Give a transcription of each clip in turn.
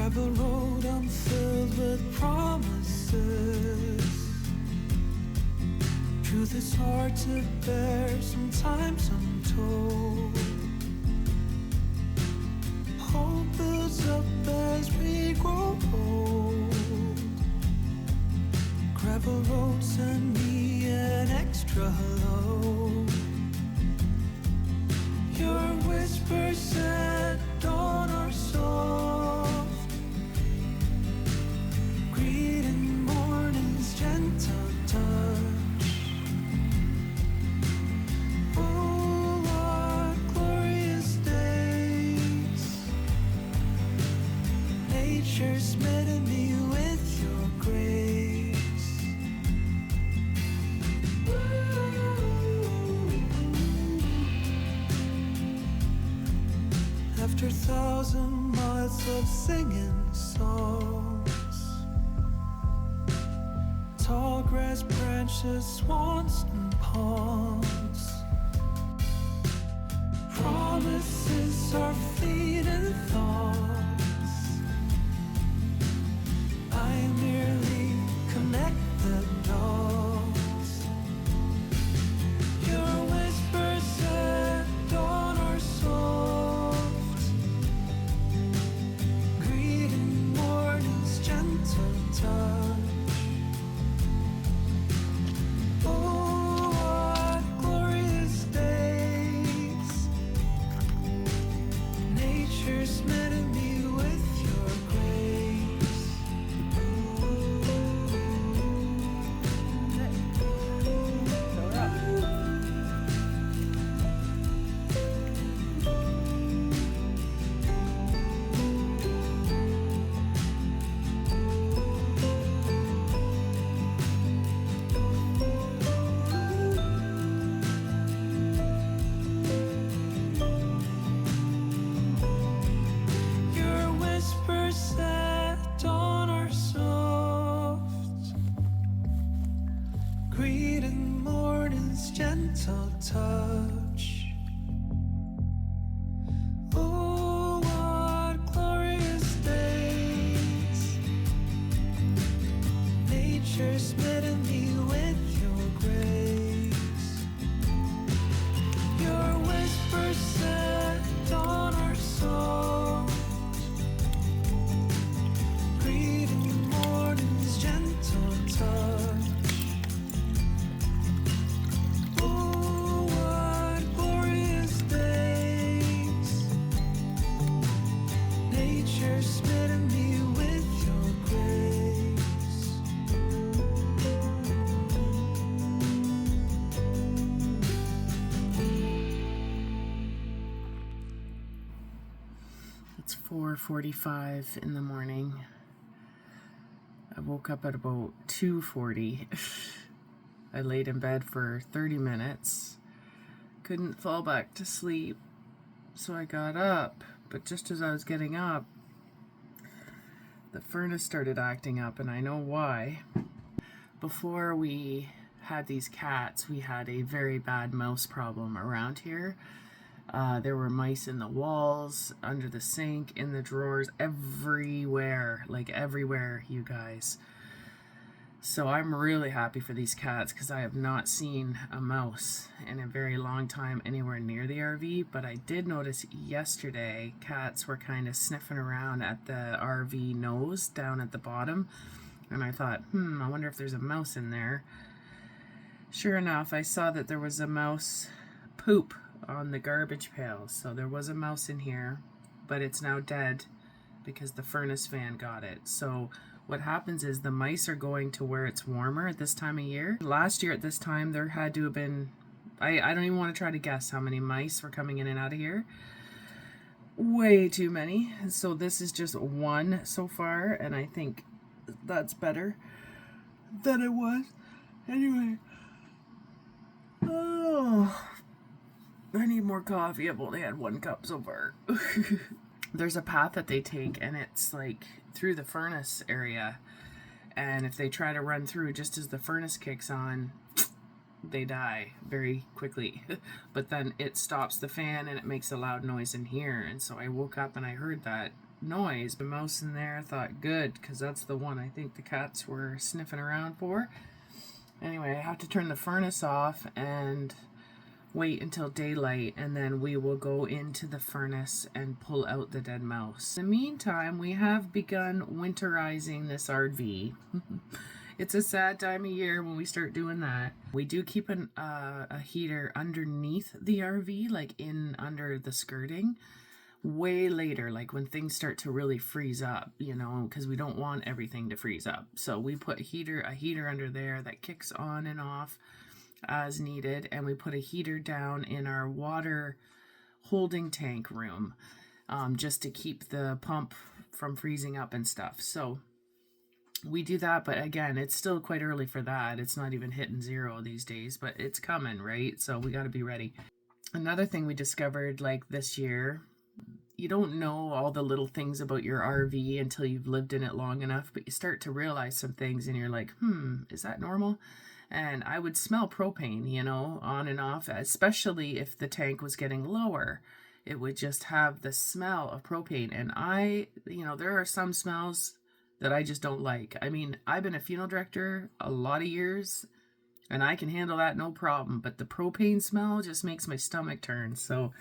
Gravel road unfilled with promises. Truth is hard to bear, sometimes untold. Hope builds up as we grow old. Gravel road send me an extra load. Your whisper set on our soft. Greeting morning's gentle touch. Oh, what glorious days. Nature smitten me with your grace. After 1,000 miles of singing songs, tall grass branches, swans and ponds, promises are fleeting thoughts. I merely connect the dots. Your whispers set on our soft. Greeting morning's gentle touch. Oh, what glorious days. Nature smitten me with your grace. Your whispers set on our soft. Greeting morning's gentle touch. Oh, what glorious days. Nature smitten me with your grace. Your whispers set on our soft. Greeting morning's gentle touch. Oh, what glorious days. Nature smitten me with your grace. It's 4:45 in the morning. I woke up at about 2:40. I laid in bed for 30 minutes. Couldn't fall back to sleep, so I got up. But just as I was getting up, the furnace started acting up, and I know why. Before we had these cats, we had a very bad mouse problem around here. There were mice in the walls, under the sink, in the drawers, everywhere, like everywhere, you guys. So I'm really happy for these cats because I have not seen a mouse in a very long time anywhere near the RV, but I did notice yesterday cats were kind of sniffing around at the RV nose down at the bottom, and I thought, I wonder if there's a mouse in there. Sure enough, I saw that there was a mouse poop on the garbage pail, so there was a mouse in here, but it's now dead because the furnace fan got it. So what happens is the mice are going to where it's warmer at this time of year. Last year at this time there had to have been, I don't even want to try to guess how many mice were coming in and out of here. Way too many. So this is just one so far, and I think that's better than it was. Anyway, oh, I need more coffee. I've only had 1 cup so far. There's a path that they take, and it's like through the furnace area, and if they try to run through just as the furnace kicks on, they die very quickly. But then it stops the fan and it makes a loud noise in here, and so I woke up and I heard that noise. The mouse in there, I thought good, because that's the one I think the cats were sniffing around for. Anyway, I have to turn the furnace off and wait until daylight, and then we will go into the furnace and pull out the dead mouse. In the meantime, we have begun winterizing this RV. It's a sad time of year when we start doing that. We do keep a heater underneath the RV, like in under the skirting, way later, like when things start to really freeze up, you know, because we don't want everything to freeze up. So we put a heater under there that kicks on and off as needed, and we put a heater down in our water holding tank room, just to keep the pump from freezing up and stuff. So we do that, but again, it's still quite early for that. It's not even hitting 0 these days, but it's coming, right? So we got to be ready. Another thing we discovered like this year, you don't know all the little things about your RV until you've lived in it long enough, but you start to realize some things and you're like, is that normal? And I would smell propane, you know, on and off, especially if the tank was getting lower. It would just have the smell of propane. And there are some smells that I just don't like. I mean, I've been a funeral director a lot of years, and I can handle that no problem. But the propane smell just makes my stomach turn. So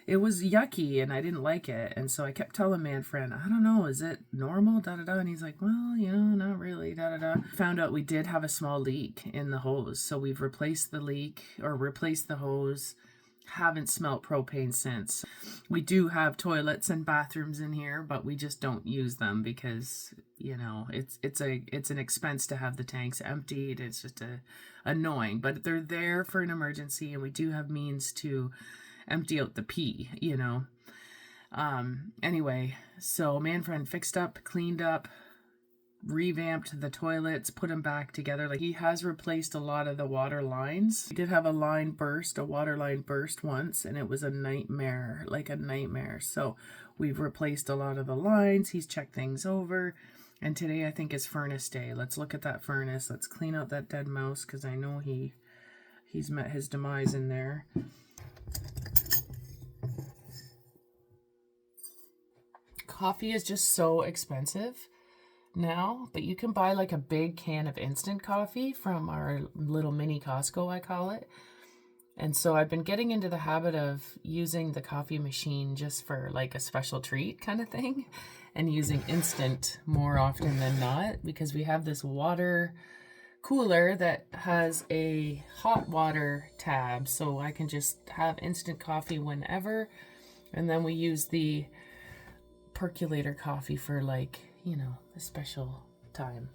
it was yucky, and I didn't like it. And so I kept telling Manfred, I don't know, is it normal? Da-da-da. And he's like, well, not really. Da-da-da. Found out we did have a small leak in the hose. So we've replaced the leak, or replaced the hose. Haven't smelt propane since. We do have toilets and bathrooms in here, but we just don't use them because, it's an expense to have the tanks emptied. It's just annoying, but they're there for an emergency, and we do have means to empty out the pee, Anyway, so Manfred fixed up, cleaned up, revamped the toilets, put them back together. Like, he has replaced a lot of the water lines. We did have a water line burst once, and it was a nightmare. So we've replaced a lot of the lines. He's checked things over, and today I think is furnace day. Let's look at that furnace. Let's clean out that dead mouse, because I know he's met his demise in there. Coffee is just so expensive now, but you can buy like a big can of instant coffee from our little mini Costco, I call it. And so I've been getting into the habit of using the coffee machine just for like a special treat kind of thing, and using instant more often than not, because we have this water cooler that has a hot water tab, so I can just have instant coffee whenever. And then we use the percolator coffee for like, a special time.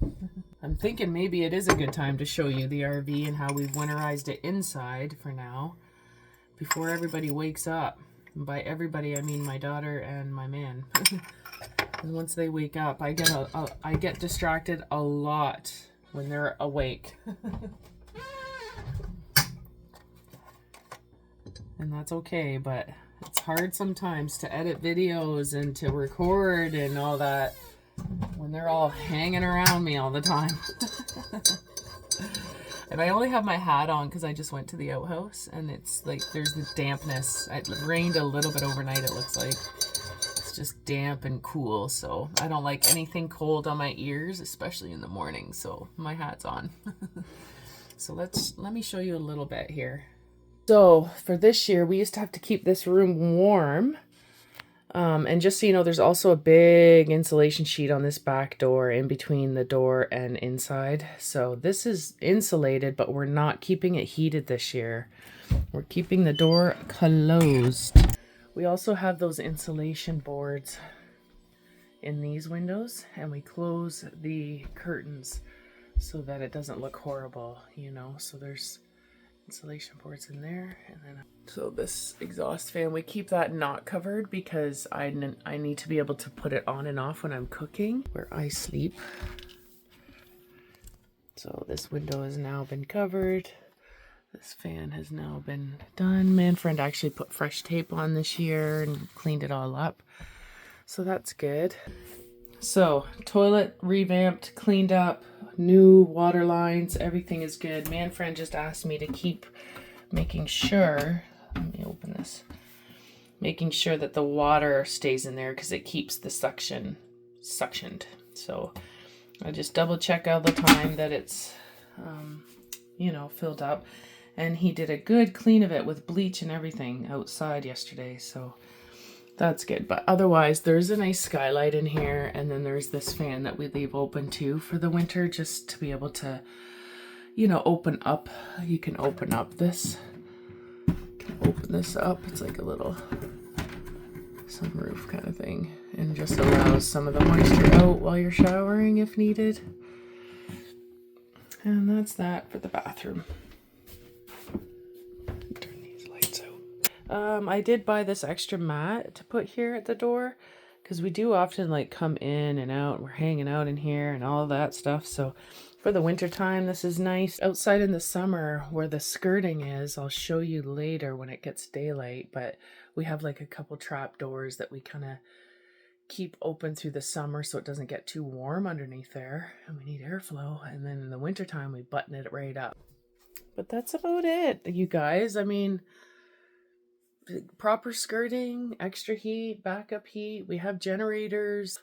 I'm thinking maybe it is a good time to show you the RV and how we've winterized it inside for now, before everybody wakes up. And by everybody, I mean my daughter and my man. And once they wake up, I get distracted a lot when they're awake. And that's okay, but it's hard sometimes to edit videos and to record and all that when they're all hanging around me all the time. And I only have my hat on because I just went to the outhouse, and it's like there's the dampness. It rained a little bit overnight, it looks like. It's just damp and cool, so I don't like anything cold on my ears, especially in the morning, so my hat's on. So let me show you a little bit here. So for this year, we used to have to keep this room warm. And just so you know, there's also a big insulation sheet on this back door in between the door and inside. So this is insulated, but we're not keeping it heated this year. We're keeping the door closed. We also have those insulation boards in these windows, and we close the curtains so that it doesn't look horrible, So there's insulation boards in there, and then so this exhaust fan, we keep that not covered because I need to be able to put it on and off when I'm cooking, where I sleep. So this window has now been covered. This fan has now been done. Manfred actually put fresh tape on this year and cleaned it all up, so that's good. So toilet revamped, cleaned up, new water lines, everything is good. Manfred just asked me to keep making sure, let me open this, making sure that the water stays in there because it keeps the suctioned. So I just double check all the time that it's, filled up. And he did a good clean of it with bleach and everything outside yesterday, so that's good. But otherwise, there's a nice skylight in here, and then there's this fan that we leave open too for the winter, just to be able to, open up. You can open up this. Open this up. It's like a little sunroof kind of thing, and just allows some of the moisture out while you're showering if needed. And that's that for the bathroom. Turn these lights out. I did buy this extra mat to put here at the door because we do often like come in and out. We're hanging out in here and all that stuff. So for the winter time, this is nice. Outside in the summer where the skirting is, I'll show you later when it gets daylight, but we have like a couple trap doors that we kind of keep open through the summer so it doesn't get too warm underneath there, and we need airflow. And then in the wintertime, we button it right up. But that's about it, you guys. I mean, proper skirting, extra heat, backup heat. We have generators,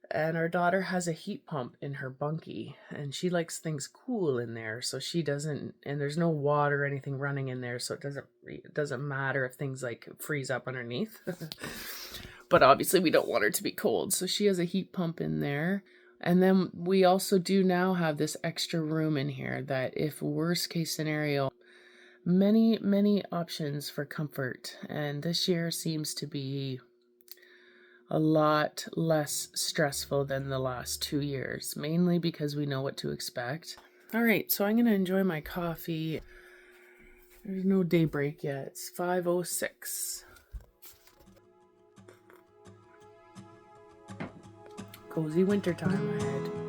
and our daughter has a heat pump in her bunkie, and she likes things cool in there, so she doesn't, and there's no water or anything running in there, so it doesn't matter if things like freeze up underneath. But obviously we don't want her to be cold, so she has a heat pump in there. And then we also do now have this extra room in here that if worst case scenario, many options for comfort. And this year seems to be a lot less stressful than the last 2 years, mainly because we know what to expect. All right, so I'm going to enjoy my coffee. There's no daybreak yet. It's 5:06. Cozy winter time ahead.